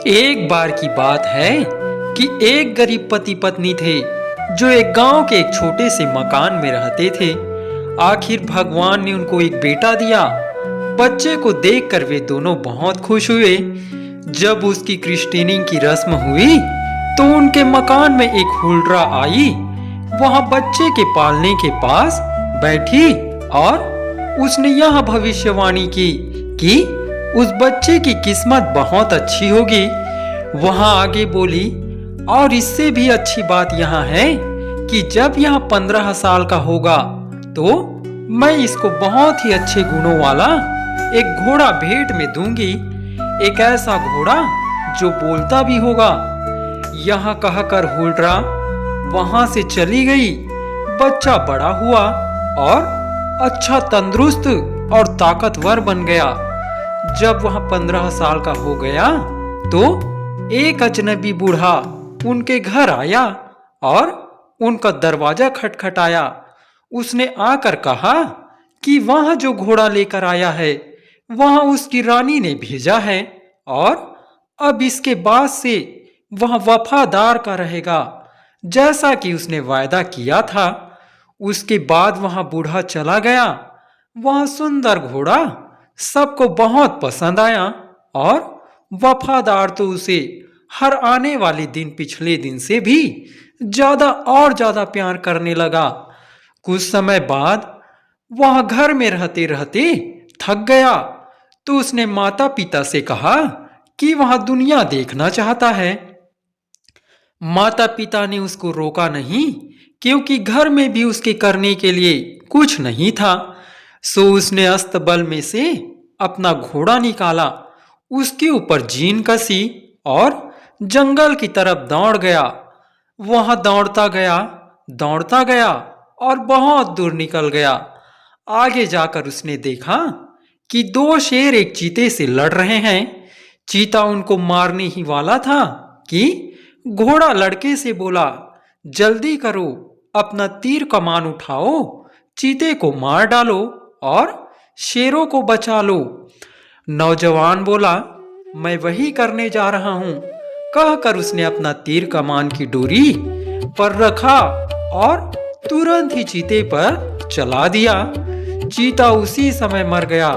एक बार की बात है कि एक गरीब पति पत्नी थे जो एक गांव के एक छोटे से मकान में रहते थे। आखिर भगवान ने उनको एक बेटा दिया। बच्चे को देखकर वे दोनों बहुत खुश हुए। जब उसकी क्रिस्टनिंग की रस्म हुई तो उनके मकान में एक हुल्ड्रा आई। वहां बच्चे के पालने के पास बैठी और उसने यह भविष्यवाणी की कि उस बच्चे की किस्मत बहुत अच्छी होगी। वहां आगे बोली, और इससे भी अच्छी बात यहाँ है कि जब यह 15 साल का होगा तो मैं इसको बहुत ही अच्छे गुणों वाला एक घोड़ा भेंट में दूंगी, एक ऐसा घोड़ा जो बोलता भी होगा। यह कहकर हुल्ड्रा वहां से चली गई। बच्चा बड़ा हुआ और अच्छा तंदुरुस्त और ताकतवर बन गया। जब वह 15 साल का हो गया तो एक अजनबी बूढ़ा उनके घर आया और उनका दरवाजा खटखटाया। उसने आकर कहा कि वह जो घोड़ा लेकर आया है वह उसकी रानी ने भेजा है और अब इसके बाद से वह वफादार का रहेगा, जैसा कि उसने वायदा किया था। उसके बाद वह बूढ़ा चला गया। वह सुंदर घोड़ा सबको बहुत पसंद आया और वफादार तो उसे हर आने वाले दिन पिछले दिन से भी ज्यादा और ज्यादा प्यार करने लगा। कुछ समय बाद वह घर में रहते रहते थक गया तो उसने माता पिता से कहा कि वह दुनिया देखना चाहता है। माता पिता ने उसको रोका नहीं, क्योंकि घर में भी उसके करने के लिए कुछ नहीं था। सो उसने अस्तबल में से अपना घोड़ा निकाला, उसके ऊपर जीन कसी और जंगल की तरफ दौड़ गया। वहां दौड़ता गया और बहुत दूर निकल गया। आगे जाकर उसने देखा कि दो शेर एक चीते से लड़ रहे हैं। चीता उनको मारने ही वाला था कि घोड़ा लड़के से बोला, जल्दी करो, अपना तीर कमान उठाओ, चीते को मार डालो और शेरों को बचा लो। नौजवान बोला, मैं वही करने जा रहा हूं। कहकर उसने अपना तीर कमान की डोरी पर रखा और तुरंत ही चीते पर चला दिया। चीता उसी समय मर गया।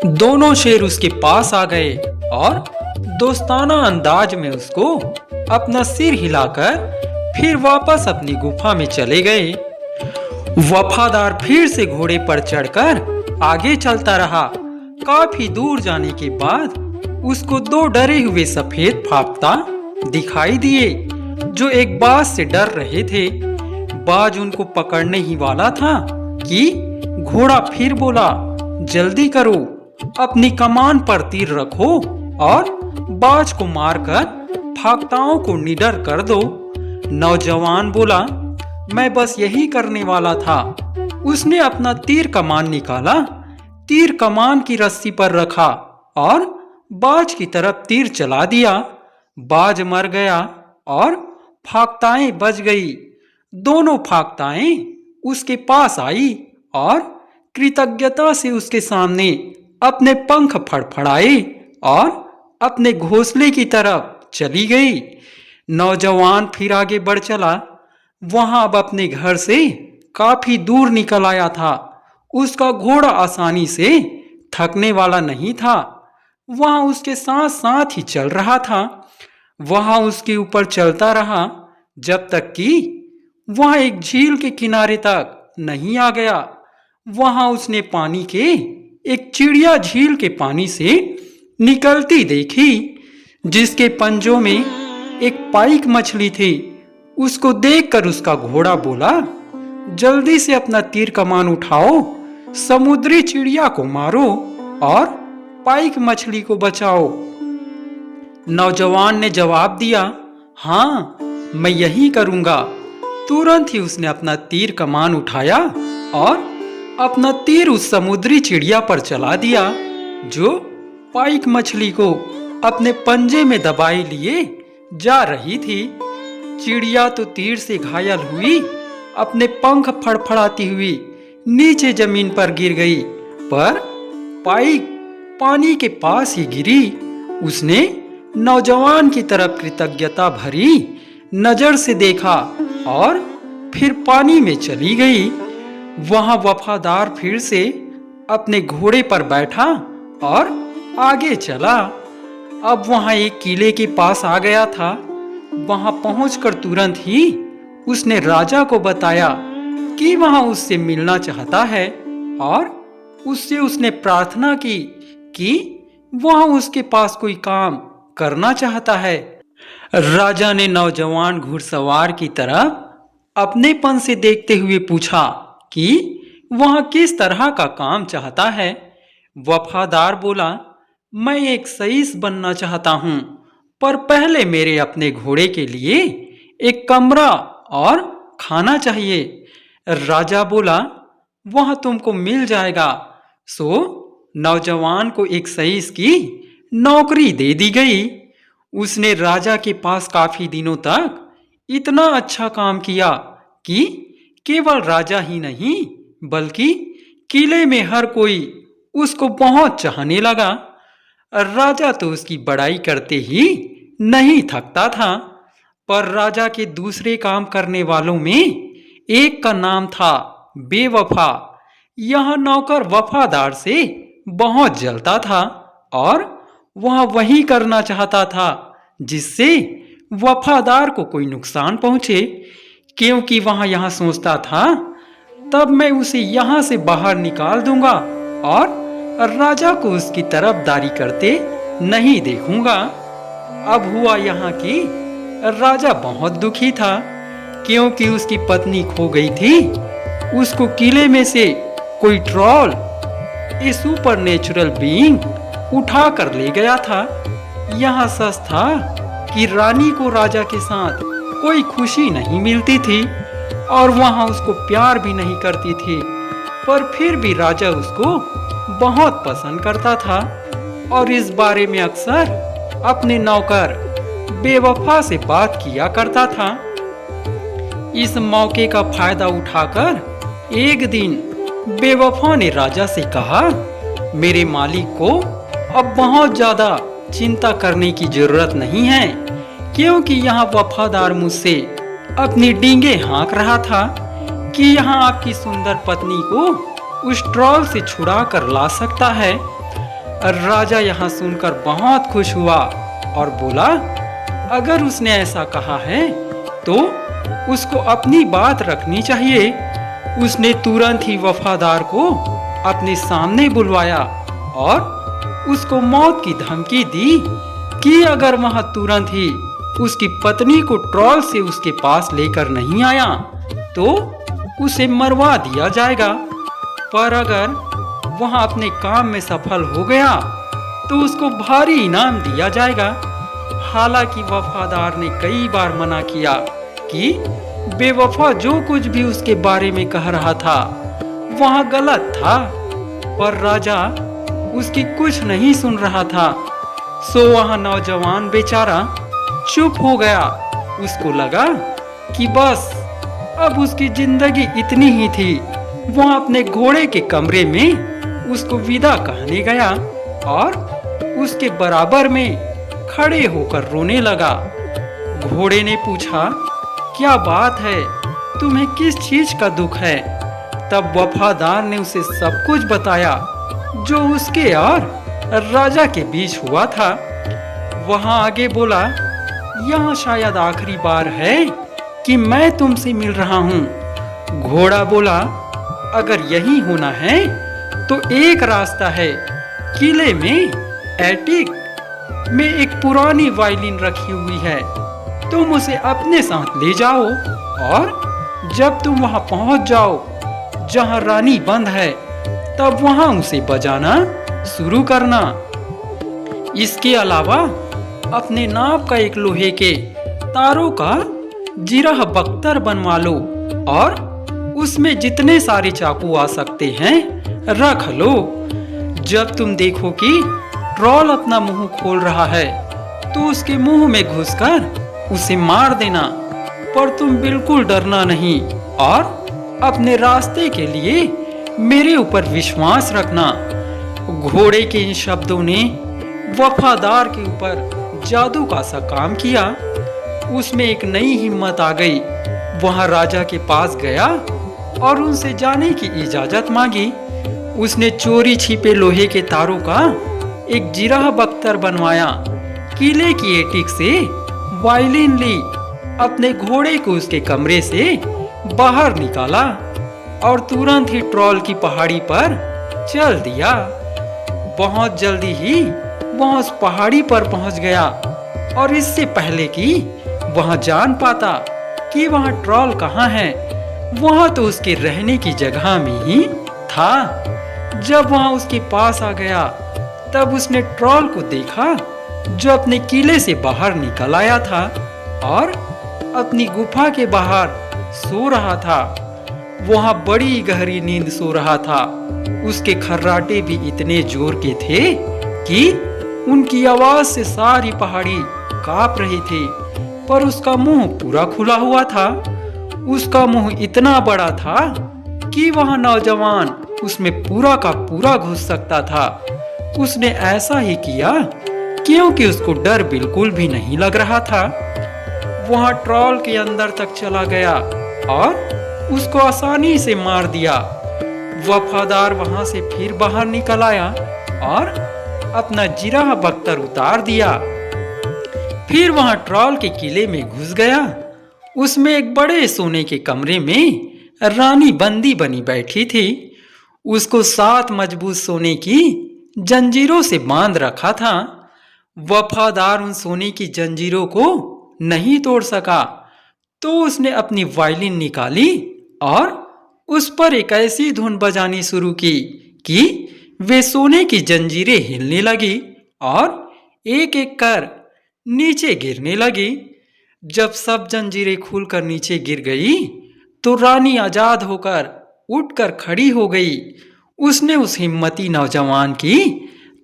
दोनों शेर उसके पास आ गए और दोस्ताना अंदाज में उसको अपना सिर हिलाकर फिर वापस अपनी गुफा में चले गए। वफादार फिर से घोड़े पर चढ़कर आगे चलता रहा। काफी दूर जाने के बाद उसको दो डरे हुए सफेद फाख्ता दिखाई दिए जो एक बाज से डर रहे थे। बाज उनको पकड़ने ही वाला था कि घोड़ा फिर बोला, जल्दी करो, अपनी कमान पर तीर रखो और बाज को मारकर फाख्ताओं को निडर कर दो। नौजवान बोला, मैं बस यही करने वाला था। उसने अपना तीर कमान निकाला, तीर कमान की रस्सी पर रखा और बाज की तरफ तीर चला दिया। बाज मर गया और फाख्ताएं बच गई। दोनों फाख्ताएं उसके पास आई और कृतज्ञता से उसके सामने अपने पंख फड़फड़ाए और अपने घोंसले की तरफ चली गई। नौजवान फिर आगे बढ़ चला। वहां अब अपने घर से काफी दूर निकल आया था। उसका घोड़ा आसानी से थकने वाला नहीं था। वहां उसके साथ साथ ही चल रहा था। वहां उसके ऊपर चलता रहा जब तक कि वह एक झील के किनारे तक नहीं आ गया। वहां उसने पानी के एक चिड़िया झील के पानी से निकलती देखी, जिसके पंजों में एक पाइक मछली थी। उसको देखकर उसका घोड़ा बोला, जल्दी से अपना तीर कमान उठाओ, समुद्री चिड़िया को मारो और पाइक मछली को बचाओ। नौजवान ने जवाब दिया, हाँ, मैं यही करूंगा। तुरंत ही उसने अपना तीर कमान उठाया और अपना तीर उस समुद्री चिड़िया पर चला दिया, जो पाइक मछली को अपने पंजे में दबाए लिए जा रही थी। चिड़िया तो तीर से घायल हुई, अपने पंख फड़फड़ाती हुई नीचे जमीन पर गिर गई, पर पाइक पानी के पास ही गिरी। उसने नौजवान की तरफ कृतज्ञता भरी नजर से देखा और फिर पानी में चली गई। वहां वफादार फिर से अपने घोड़े पर बैठा और आगे चला। अब वहां एक किले के पास आ गया था। वहां पहुंचकर तुरंत ही उसने राजा को बताया कि वहां उससे मिलना चाहता है और उससे उसने प्रार्थना की कि वहां उसके पास कोई काम करना चाहता है। राजा ने नौजवान घुड़सवार की तरफ अपनेपन से देखते हुए पूछा कि वहां किस तरह का काम चाहता है। वफादार बोला, मैं एक सईस बनना चाहता हूं, पर पहले मेरे अपने घोड़े के लिए एक कमरा और खाना चाहिए। राजा बोला, वहां तुमको मिल जाएगा। सो नौजवान को एक सईस की नौकरी दे दी गई। उसने राजा के पास काफी दिनों तक इतना अच्छा काम किया कि केवल राजा ही नहीं बल्कि किले में हर कोई उसको बहुत चाहने लगा। राजा तो उसकी बड़ाई करते ही नहीं थकता था, पर राजा के दूसरे काम करने वालों में एक का नाम था बेवफा। यह नौकर वफादार से बहुत जलता था और वह वही करना चाहता था जिससे वफादार को कोई नुकसान पहुंचे, क्योंकि वह यहाँ सोचता था तब मैं उसे यहाँ से बाहर निकाल दूंगा और राजा को उसकी तरफदारी करते नहीं देखूंगा। अब हुआ यहाँ कि राजा बहुत दुखी था, क्योंकि उसकी पत्नी खो गई थी। उसको किले में से कोई ट्रॉल, ए सुपर नेचुरल बीइंग, उठा कर ले गया था। यहाँ सच था कि रानी को राजा के साथ कोई खुशी नहीं मिलती थी और वहाँ उसको प्यार भी नहीं करती थी, पर फिर भी राजा उसको बहुत पसंद करता था और इस बारे में अक्सर अपने नौकर बेवफा से बात किया करता था। इस मौके का फायदा उठाकर एक दिन बेवफा ने राजा से कहा, मेरे मालिक को अब बहुत ज्यादा चिंता करने की जरूरत नहीं है, क्योंकि यहाँ वफादार मुझसे अपनी डींगे हाँक रहा था कि यहाँ आपकी सुंदर पत्नी को उस ट्रॉल से छुड़ा कर ला सकता है। राजा यहाँ सुनकर बहुत खुश हुआ और बोला, अगर उसने ऐसा कहा है तो उसको अपनी बात रखनी चाहिए। उसने तुरंत ही वफादार को अपने सामने बुलवाया और उसको मौत की धमकी दी कि अगर वह तुरंत ही उसकी पत्नी को ट्रॉल से उसके पास लेकर नहीं आया तो उसे मरवा दिया जाएगा, पर अगर वह अपने काम में सफल हो गया तो उसको भारी इनाम दिया जाएगा। हालांकि वफादार ने कई बार मना किया कि बेवफा जो कुछ भी उसके बारे में कह रहा था वह गलत था, पर राजा उसकी कुछ नहीं सुन रहा था। सो वह नौजवान बेचारा चुप हो गया। उसको लगा कि बस अब उसकी जिंदगी इतनी ही थी। वह अपने घोड़े के कमरे में उसको विदा कहने गया और उसके बराबर में खड़े होकर रोने लगा। घोड़े ने पूछा, क्या बात है, तुम्हें किस चीज का दुख है? तब वफादार ने उसे सब कुछ बताया जो उसके और राजा के बीच हुआ था। वहां आगे बोला, यह शायद आखिरी बार है कि मैं तुमसे मिल रहा हूँ। घोड़ा बोला, अगर यही होना है तो एक रास्ता है। किले में एटिक में एक पुरानी वायलिन रखी हुई है, तुम उसे अपने साथ ले जाओ और जब तुम वहां पहुंच जाओ जहां रानी बंद है तब वहां उसे बजाना शुरू करना। इसके अलावा अपने नाव का एक लोहे के तारों का जिरह बख्तर बनवा लो और उसमें जितने सारे चाकू आ सकते हैं रख लो। जब तुम देखो कि ट्रॉल अपना मुंह खोल रहा है तो उसके मुंह में घुसकर उसे मार देना, पर तुम बिल्कुल डरना नहीं और अपने रास्ते के लिए मेरे ऊपर विश्वास रखना। घोड़े के इन शब्दों ने वफादार के ऊपर जादू का सा काम किया। उसमें एक नई हिम्मत आ गई। वहां राजा के पास गया और उनसे जाने की इजाजत मांगी। उसने चोरी छिपे लोहे के तारों का एक जिरह बख्तर बनवाया। किले की एटिक से वायलिन ली, अपने घोड़े को उसके कमरे से बाहर निकाला और तुरंत ही ट्रॉल की पहाड़ी पर चल दिया। बहुत जल्दी ही वह उस पहाड़ी पर पहुंच गया और इससे पहले कि वह जान पाता कि वह ट्रॉल कहाँ है, वह तो उसके रहने की जगह में ही था। जब वह उसके पास आ गया तब उसने ट्रॉल को देखा जो अपने किले से बाहर निकल आया था और अपनी गुफा के बाहर सो रहा था। वहां बड़ी गहरी नींद सो रहा था। उसके खर्राटे भी इतने जोर के थे कि उनकी आवाज से सारी पहाड़ी कांप रही थी। पर उसका मुंह पूरा खुला हुआ था। उसका मुंह इतना बड़ा था कि वह नौजवान उसमें पूरा का पूरा घुस सकता था। उसने ऐसा ही किया क्योंकि उसको डर बिल्कुल भी नहीं लग रहा था। वह ट्रॉल के अंदर तक चला गया और उसको आसानी से मार दिया। वफादार वहां से फिर बाहर निकल आया और अपना जिरह बख्तर उतार दिया। फिर वहां ट्रॉल के किले में घुस गया। उसमें एक बड़े सोने के कमरे में रानी बंदी बनी बैठी थी। उसको 7 मजबूत सोने की जंजीरों से बांध रखा था। वफादार उन सोने की जंजीरों को नहीं तोड़ सका, तो उसने अपनी वायलिन निकाली और उस पर एक ऐसी धुन बजानी शुरू की कि वे सोने की जंजीरें हिलने लगी और एक एक कर नीचे गिरने लगी। जब सब जंजीरें खुलकर नीचे गिर गई तो रानी आजाद होकर उठकर खड़ी हो गई। उसने उस हिम्मती नौजवान की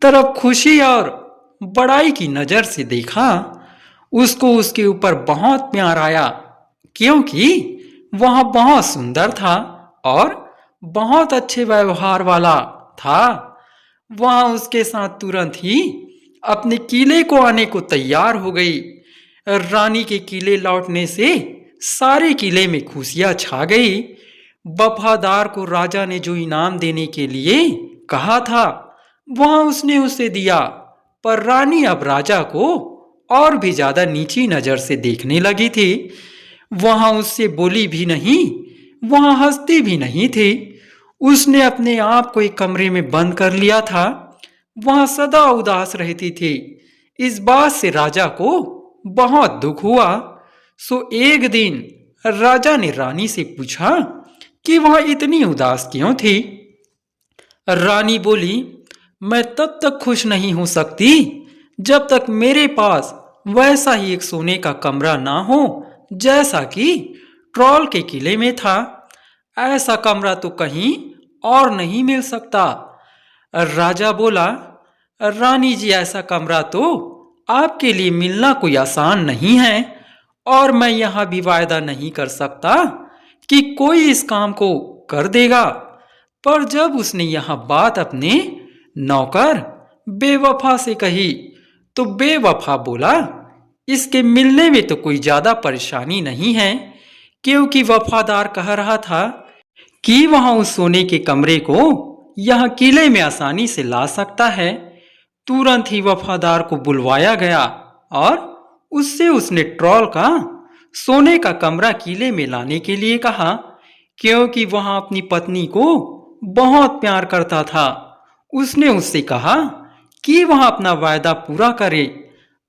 तरफ खुशी और बड़ाई की नजर से देखा। उसको उसके ऊपर बहुत प्यार आया क्योंकि वह बहुत सुंदर था और बहुत अच्छे व्यवहार वाला था। वह उसके साथ तुरंत ही अपने किले को आने को तैयार हो गई। रानी के किले लौटने से सारे किले में खुशियां छा गई। वफादार को राजा ने जो इनाम देने के लिए कहा था वह उसने उसे दिया। पर रानी अब राजा को और भी ज्यादा नीची नजर से देखने लगी थी। वहां उससे बोली भी नहीं, वहां हंसती भी नहीं थी। उसने अपने आप को एक कमरे में बंद कर लिया था। वहां सदा उदास रहती थी। इस बात से राजा को बहुत दुख हुआ। सो एक दिन राजा ने रानी से पूछा कि वह इतनी उदास क्यों थी। रानी बोली, मैं तब तक खुश नहीं हो सकती जब तक मेरे पास वैसा ही एक सोने का कमरा ना हो जैसा कि ट्रॉल के किले में था। ऐसा कमरा तो कहीं और नहीं मिल सकता। राजा बोला, रानी जी, ऐसा कमरा तो आपके लिए मिलना कोई आसान नहीं है और मैं यहां भी वायदा नहीं कर सकता कि कोई इस काम को कर देगा। पर जब उसने यहां बात अपने नौकर बेवफा से कही तो बेवफा बोला, इसके मिलने में तो कोई ज्यादा परेशानी नहीं है, क्योंकि वफादार कह रहा था कि वहां उस सोने के कमरे को यहां किले में आसानी से ला सकता है। तुरंत ही वफादार को बुलवाया गया और उससे उसने ट्रॉल का सोने का कमरा किले में लाने के लिए कहा, क्योंकि वहां अपनी पत्नी को बहुत प्यार करता था। उसने उससे कहा कि वह अपना वायदा पूरा करे।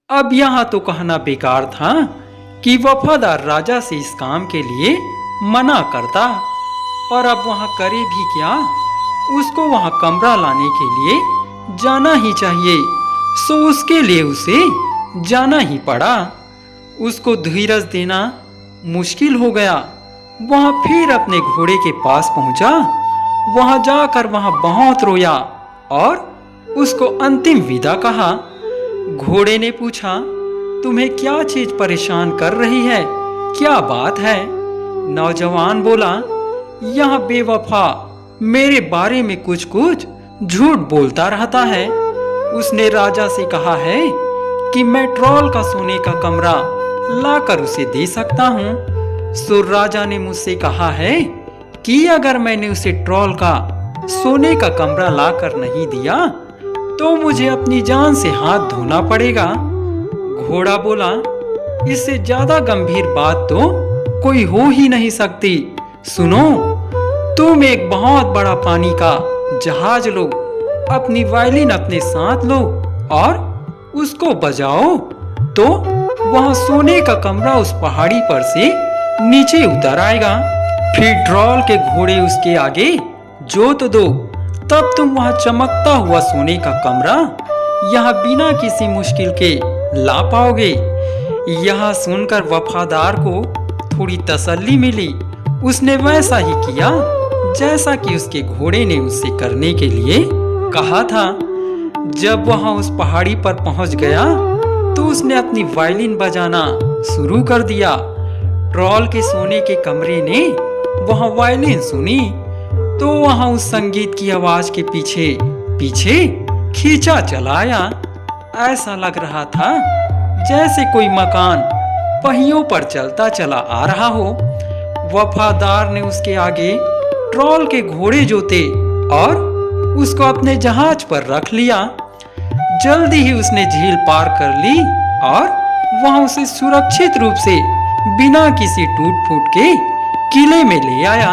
अब यहाँ तो कहना बेकार था कि वफादार राजा से इस काम के लिए मना करता, पर अब वहाँ करे भी क्या, उसको वहाँ कमरा लाने के लिए जाना ही चाहिए। सो उसके लिए उसे जाना ही पड़ा। उसको धीरज देना मुश्किल हो गया। वह फिर अपने घोड़े के पास पहुंचा। वहां जाकर वह बहुत रोया और उसको अंतिम विदा कहा। घोड़े ने पूछा, तुम्हें क्या चीज परेशान कर रही है, क्या बात है? नौजवान बोला, यह बेवफा मेरे बारे में कुछ कुछ झूठ बोलता रहता है। उसने राजा से कहा है कि मैं ट्रॉल का सोने का कमरा लाकर उसे दे सकता हूँ। सो राजा ने मुझसे कहा है कि अगर मैंने उसे ट्रॉल का सोने का कमरा लाकर नहीं दिया तो मुझे अपनी जान से हाथ धोना पड़ेगा। घोड़ा बोला, इससे ज्यादा गंभीर बात तो कोई हो ही नहीं सकती। सुनो, तुम एक बहुत बड़ा पानी का जहाज लो, अपनी वायलिन अपने साथ लो और उसको बजाओ तो वह सोने का कमरा उस पहाड़ी पर से नीचे उतर आएगा। फिर ट्रॉल के घोड़े उसके आगे जोत दो, तब तुम वह चमकता हुआ सोने का कमरा यहाँ बिना किसी मुश्किल के ला पाओगे। यह सुनकर वफादार को थोड़ी तसल्ली मिली। उसने वैसा ही किया जैसा कि उसके घोड़े ने उससे करने के लिए कहा था। जब वह उस पहाड़ी पर पहुंच गया तो उसने अपनी वायलिन बजाना शुरू कर दिया। ट्रॉल के सोने के कमरे ने वह वायलिन सुनी तो वहां उस संगीत की आवाज के पीछे पीछे खींचा चलाया। ऐसा लग रहा था जैसे कोई मकान पहियों पर चलता चला आ रहा हो। वफादार ने उसके आगे ट्रॉल के घोड़े जोते और उसको अपने जहाज पर रख लिया। जल्दी ही उसने झील पार कर ली और वहां उसे सुरक्षित रूप से बिना किसी टूट फूट के किले में ले आया।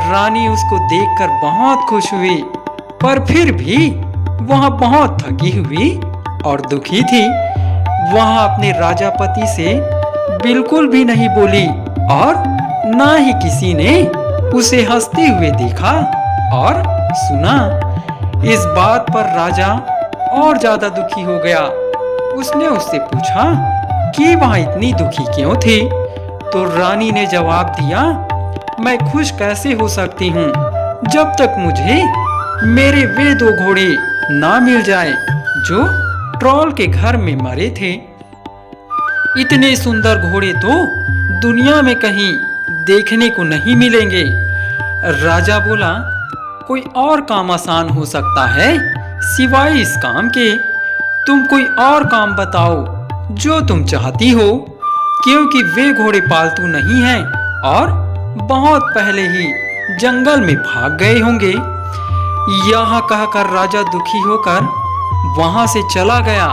रानी उसको देखकर बहुत खुश हुई, पर फिर भी वह बहुत थकी हुई और दुखी थी। वह अपने राजापति से बिल्कुल भी नहीं बोली और ना ही किसी ने उसे हंसते हुए देखा और सुना। इस बात पर राजा और ज्यादा दुखी हो गया। उसने उससे पूछा कि वह इतनी दुखी क्यों थी। तो रानी ने जवाब दिया, मैं खुश कैसे हो सकती हूँ जब तक मुझे मेरे वे दो घोड़े ना मिल जाए जो ट्रॉल के घर में मरे थे। इतने सुंदर घोड़े तो दुनिया में कहीं देखने को नहीं मिलेंगे। राजा बोला, कोई और काम आसान हो सकता है सिवाय इस काम के। तुम कोई और काम बताओ जो तुम चाहती हो, क्योंकि वे घोड़े पालतू नहीं हैं और बहुत पहले ही जंगल में भाग गए होंगे। यह कहकर राजा दुखी होकर वहां से चला गया।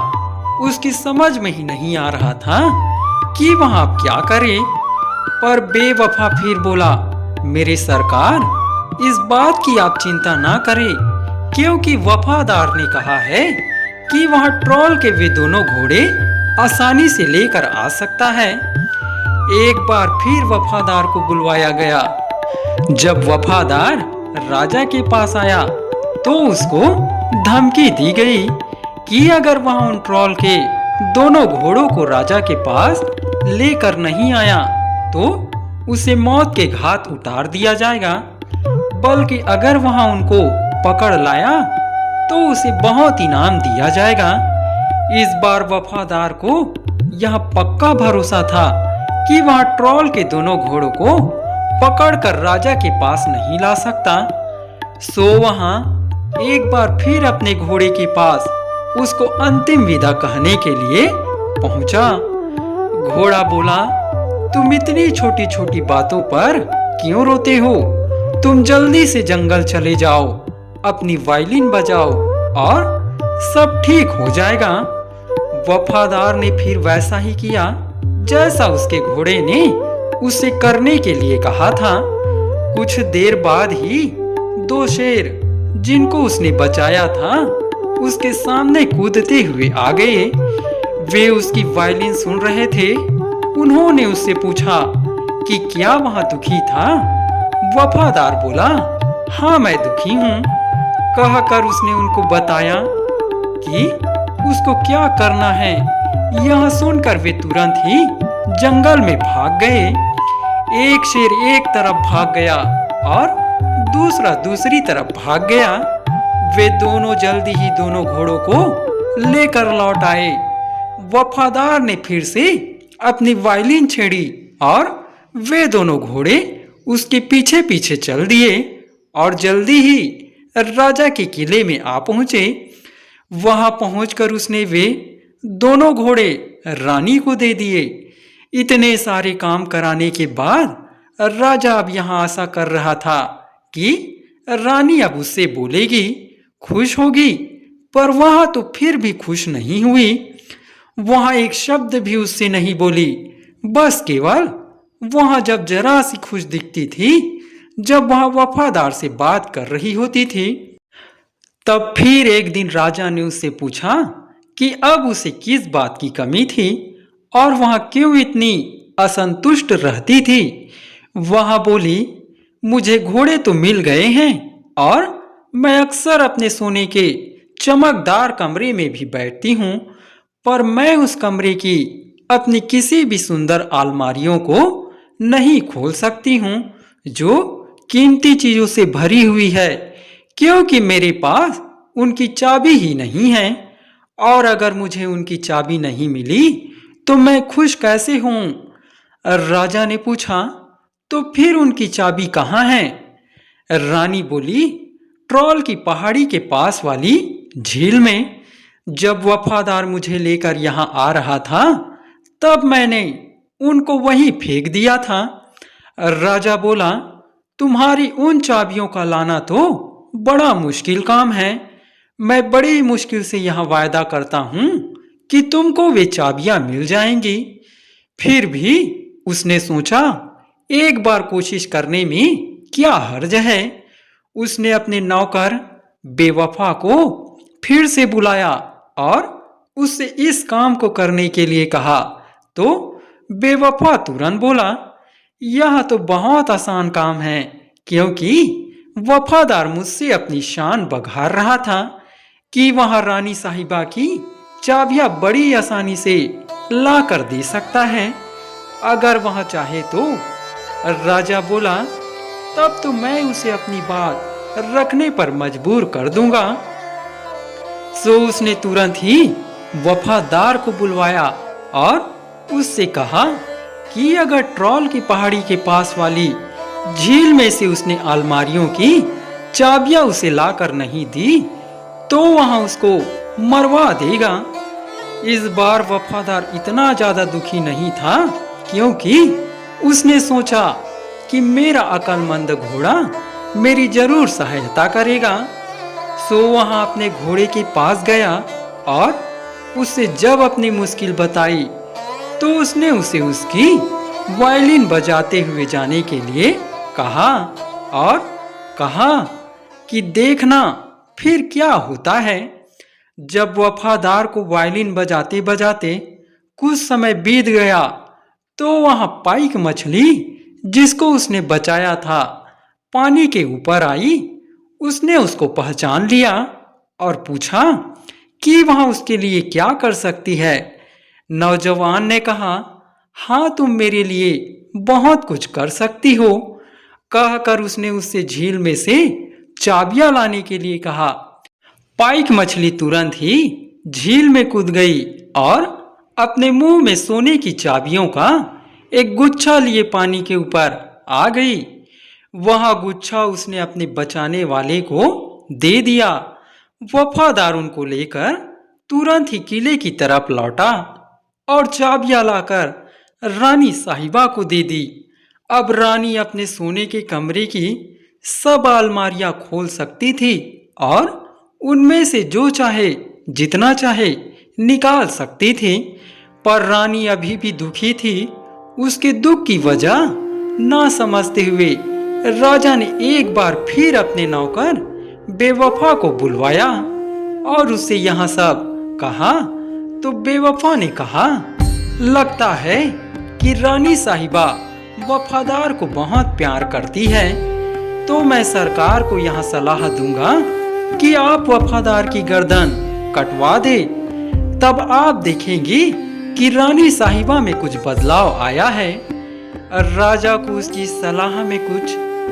उसकी समझ में ही नहीं आ रहा था कि वह अब क्या करे। पर बेवफा फिर बोला, मेरे सरकार, इस बात की आप चिंता ना करें, क्योंकि वफादार ने कहा है कि वह ट्रॉल के वे दोनों घोड़े आसानी से लेकर आ सकता है। एक बार फिर वफादार को बुलवाया गया। जब वफादार राजा के पास आया तो उसको धमकी दी गई कि अगर वह उन ट्रॉल के दोनों घोड़ों को राजा के पास लेकर नहीं आया तो उसे मौत के घाट उतार दिया जाएगा, बल्कि अगर वह उनको पकड़ लाया तो उसे बहुत इनाम दिया जाएगा। इस बार वफादार को यह पक्का भरोसा था कि वह ट्रॉल के दोनों घोड़ों को पकड़कर राजा के पास नहीं ला सकता। सो वहां एक बार फिर अपने घोड़े के पास उसको अंतिम विदा कहने के लिए पहुंचा। घोड़ा बोला, तुम इतनी छोटी छोटी बातों पर क्यों रोते हो? तुम जल्दी से जंगल चले जाओ, अपनी वायलिन बजाओ और सब ठीक हो जाएगा। वफादार ने फिर वैसा ही किया जैसा उसके घोड़े ने उसे करने के लिए कहा था। कुछ देर बाद ही दो शेर जिनको उसने बचाया था उसके सामने कूदते हुए आ गए। वे उसकी वायलिन सुन रहे थे। उन्होंने उससे पूछा कि क्या वह दुखी था? वफादार बोला, हाँ मैं दुखी हूँ। कहकर उसने उनको बताया कि उसको क्या करना है। यह सुनकर वे तुरंत ही जंगल में भाग गए। एक शेर एक तरफ भाग गया और दूसरा दूसरी तरफ भाग गया। वे दोनों जल्दी ही दोनों घोड़ों को लेकर लौट आए। वफादार ने फिर से अपनी वायलिन छेड़ी और वे दोनों घोड़े उसके पीछे पीछे चल दिए और जल्दी ही राजा के किले में आ पहुंचे। वहां पहुंचकर उसने वे दोनों घोड़े रानी को दे दिए। इतने सारे काम कराने के बाद राजा अब यहाँ आशा कर रहा था कि रानी अब उससे बोलेगी, खुश होगी, पर वहां तो फिर भी खुश नहीं हुई। वहां एक शब्द भी उससे नहीं बोली। बस केवल वहां जब जरा सी खुश दिखती थी, जब वह वफादार से बात कर रही होती थी, तब फिर एक दिन राजा ने उससे पूछा कि अब उसे किस बात की कमी थी और वह क्यों इतनी असंतुष्ट रहती थी। वह बोली, मुझे घोड़े तो मिल गए हैं और मैं अक्सर अपने सोने के चमकदार कमरे में भी बैठती हूँ, पर मैं उस कमरे की अपनी किसी भी सुंदर अलमारियों को नहीं खोल सकती हूँ जो कीमती चीजों से भरी हुई है, क्योंकि मेरे पास उनकी चाबी ही नहीं है। और अगर मुझे उनकी चाबी नहीं मिली तो मैं खुश कैसे हूँ? राजा ने पूछा, तो फिर उनकी चाबी कहाँ है? रानी बोली, ट्रॉल की पहाड़ी के पास वाली झील में। जब वफादार मुझे लेकर यहाँ आ रहा था, तब मैंने उनको वहीं फेंक दिया था। राजा बोला, तुम्हारी उन चाबियों का लाना तो बड़ा मुश्किल काम है। मैं बड़ी मुश्किल से यहाँ वायदा करता हूँ कि तुमको वे चाबियां मिल जाएंगी। फिर भी उसने सोचा, एक बार कोशिश करने में क्या हर्ज है। उसने अपने नौकर बेवफा को फिर से बुलाया और उससे इस काम को करने के लिए कहा, तो बेवफा तुरंत बोला, यह तो बहुत आसान काम है, क्योंकि वफादार मुझसे अपनी शान बघार रहा था कि वह रानी साहिबा की चाबियां बड़ी आसानी से ला कर दे सकता है, अगर वह चाहे तो। राजा बोला, तब तो मैं उसे अपनी बात रखने पर मजबूर कर दूंगा। सो उसने तुरंत ही वफादार को बुलवाया और उससे कहा कि अगर ट्रॉल की पहाड़ी के पास वाली झील में से उसने अलमारियों की चाबियां उसे लाकर नहीं दी तो वहां उसको मरवा देगा। इस बार वफादार इतना ज्यादा दुखी नहीं था, क्योंकि उसने सोचा कि मेरा अक्लमंद घोड़ा मेरी जरूर सहायता करेगा। सो वहां अपने घोड़े के पास गया और उससे जब अपनी मुश्किल बताई तो उसने उसे उसकी वायलिन बजाते हुए जाने के लिए कहा और कहा कि देखना फिर क्या होता है। जब वफादार को वायलिन बजाते बजाते कुछ समय बीत गया तो वहां पाइक मछली, जिसको उसने बचाया था, पानी के ऊपर आई। उसने उसको पहचान लिया और पूछा कि वह उसके लिए क्या कर सकती है। नौजवान ने कहा, हाँ, तुम मेरे लिए बहुत कुछ कर सकती हो। कहकर उसने उससे झील में से चाबियां लाने के लिए कहा। पाइक मछली तुरंत ही झील में कूद गई और अपने मुंह में सोने की चाबियों का एक गुच्छा लिए पानी के ऊपर आ गई। वह गुच्छा उसने अपने बचाने वाले को दे दिया। वफादार उनको लेकर तुरंत ही किले की तरफ लौटा और चाबियां लाकर रानी साहिबा को दे दी। अब रानी अपने सोने के कमरे की सब अलमारियां खोल सकती थी और उनमें से जो चाहे जितना चाहे निकाल सकती थी, पर रानी अभी भी दुखी थी। उसके दुख की वजह ना समझते हुए राजा ने एक बार फिर अपने नौकर बेवफा को बुलवाया और उससे यहाँ सब कहा। तो बेवफा ने कहा, लगता है कि रानी साहिबा वफादार को बहुत प्यार करती है, तो मैं सरकार को यहाँ सलाह दूंगा कि आप वफादार की गर्दन कटवा दे। तब आप देखेंगी कि रानी साहिबा में कुछ बदलाव आया है। राजा को उसकी सलाह में कुछ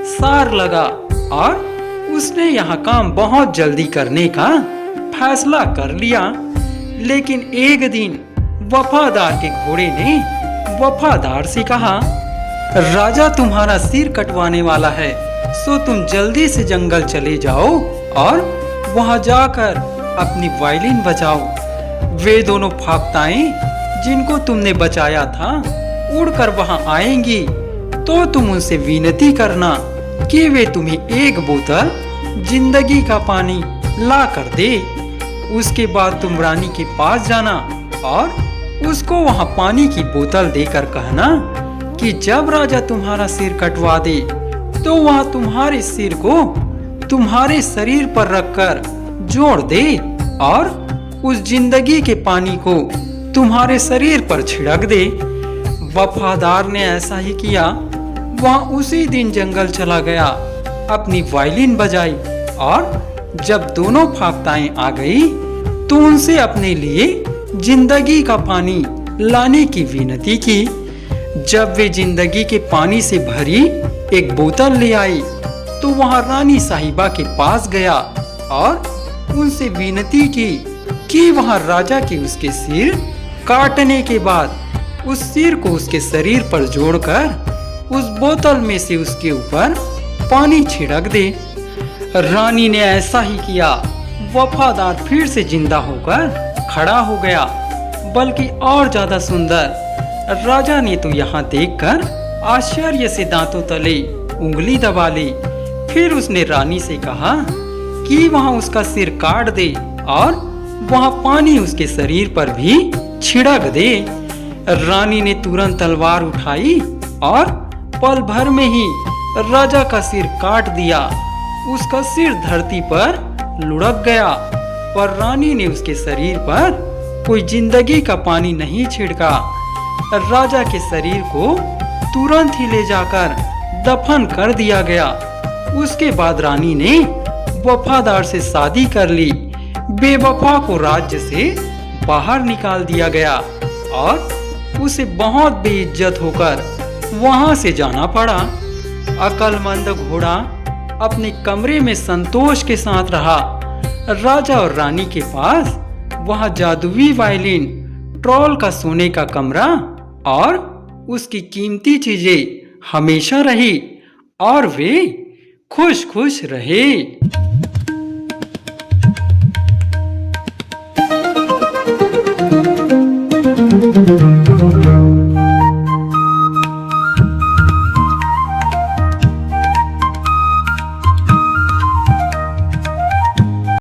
सार लगा और उसने यहाँ काम बहुत जल्दी करने का फैसला कर लिया। लेकिन एक दिन वफादार के घोड़े ने वफादार से कहा, राजा तुम्हारा सिर कटवाने वाला है, सो तुम जल्दी से जंगल चले जाओ और वहां जाकर अपनी वायलिन बजाओ। वे दोनों फाख्ताएं जिनको तुमने बचाया था उड़कर वहां आएंगी, तो तुम उनसे विनती करना कि वे तुम्हें एक बोतल जिंदगी का पानी ला कर दे। उसके बाद तुम रानी के पास जाना और उसको वहां पानी की बोतल देकर कहना कि जब राजा तुम्हारा सिर कटवा दे तो वह तुम्हारे सिर को तुम्हारे शरीर पर रखकर जोड़ दे और उस जिंदगी के पानी को तुम्हारे शरीर पर छिड़क दे। वफादार ने ऐसा ही किया। वह उसी दिन जंगल चला गया, अपनी वायलिन बजाई और जब दोनों फाख्ताएं आ गई तो उनसे अपने लिए जिंदगी का पानी लाने की विनती की। जब वे जिंदगी के पानी से भरी एक बोतल ले आई तो वहां रानी साहिबा के पास गया और उनसे विनती की कि वहां राजा के उसके सिर काटने के बाद उस सिर को उसके शरीर पर जोड़कर उस बोतल में से उसके ऊपर पानी छिड़क दे। रानी ने ऐसा ही किया। वफादार फिर से जिंदा होकर खड़ा हो गया, बल्कि और ज्यादा सुंदर। राजा ने तो यहाँ देखकर आश्चर्य से दांतों तले उंगली दबा ली। फिर उसने रानी से कहा कि वहाँ उसका सिर काट दे और वहाँ पानी उसके शरीर पर भी छिड़क दे। रानी ने तुरंत तलवार उठाई और पल भर में ही राजा का सिर काट दिया। उसका सिर धरती पर लुढ़क गया, पर रानी ने उसके शरीर पर कोई जिंदगी का पानी नहीं छिड़का। राजा के शरीर को तुरंत ही ले जाकर दफन कर दिया गया। उसके बाद रानी ने वफादार से शादी कर ली। बेवफा को राज्य से बाहर निकाल दिया गया और उसे बहुत बेइज्जत होकर वहां से जाना पड़ा। अक्लमंद घोड़ा अपने कमरे में संतोष के साथ रहा। राजा और रानी के पास वहां जादुई वायलिन, ट्रॉल का सोने का कमरा और उसकी कीमती चीजें हमेशा रही और वे खुश खुश रहे।